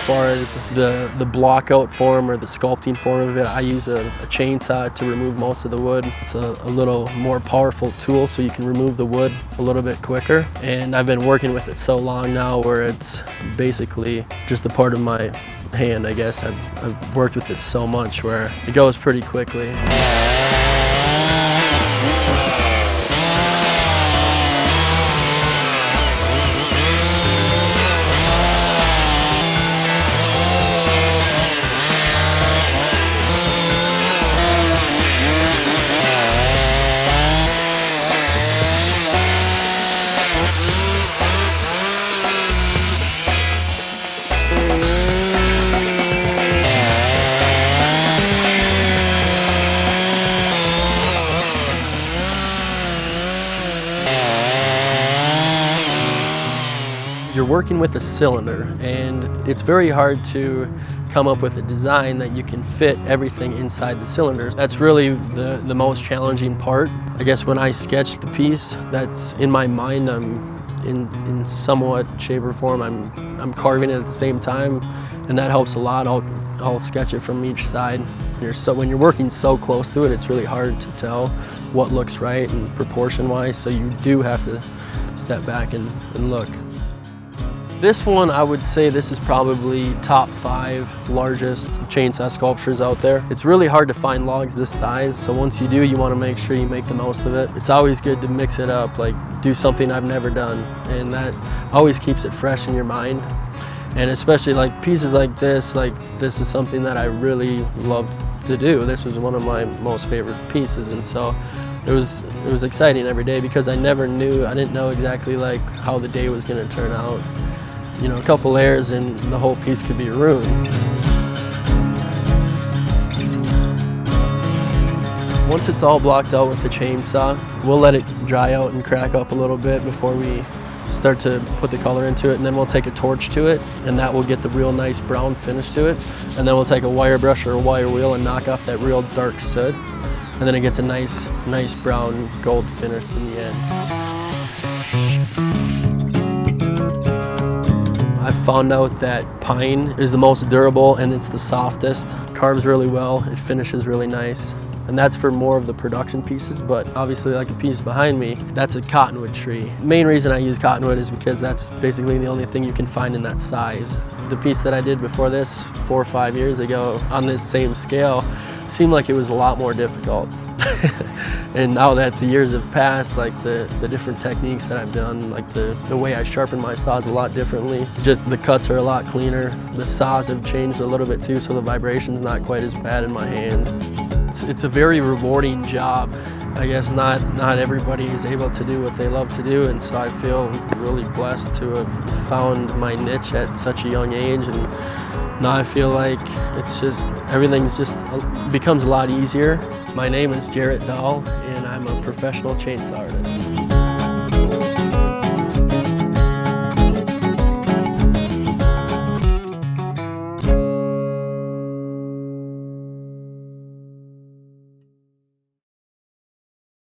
far as the block out form or the sculpting form of it, I use a chainsaw to remove most of the wood. It's a little more powerful tool, so you can remove the wood a little bit quicker. And I've been working with it so long now where it's basically just a part of my hand, I guess. I've worked with it so much where it goes pretty quickly. You're working with a cylinder, and it's very hard to come up with a design that you can fit everything inside the cylinder. That's really the most challenging part. I guess when I sketch the piece, that's in my mind, I'm in somewhat shape or form, I'm carving it at the same time, and that helps a lot. I'll sketch it from each side. When you're working so close to it, it's really hard to tell what looks right and proportion-wise, so you do have to step back and look. This one, I would say this is probably top 5 largest chainsaw sculptures out there. It's really hard to find logs this size, so once you do, you want to make sure you make the most of it. It's always good to mix it up, like do something I've never done, and that always keeps it fresh in your mind. And especially like pieces like this is something that I really loved to do. This was one of my most favorite pieces, and so it was exciting every day because I didn't know exactly like how the day was going to turn out. You know, a couple layers and the whole piece could be ruined. Once it's all blocked out with the chainsaw, we'll let it dry out and crack up a little bit before we start to put the color into it, and then we'll take a torch to it, and that will get the real nice brown finish to it. And then we'll take a wire brush or a wire wheel and knock off that real dark soot, and then it gets a nice brown gold finish in the end. I found out that pine is the most durable and it's the softest. Carves really well, it finishes really nice. And that's for more of the production pieces, but obviously like the piece behind me, that's a cottonwood tree. Main reason I use cottonwood is because that's basically the only thing you can find in that size. The piece that I did before this 4 or 5 years ago on this same scale seemed like it was a lot more difficult. And now that the years have passed, like the different techniques that I've done, like the way I sharpen my saws a lot differently. Just the cuts are a lot cleaner. The saws have changed a little bit too, so the vibration's not quite as bad in my hand. It's a very rewarding job. I guess not everybody is able to do what they love to do, and so I feel really blessed to have found my niche at such a young age. And now I feel like everything's just becomes a lot easier. My name is Jarrett Dahl, and I'm a professional chainsaw artist.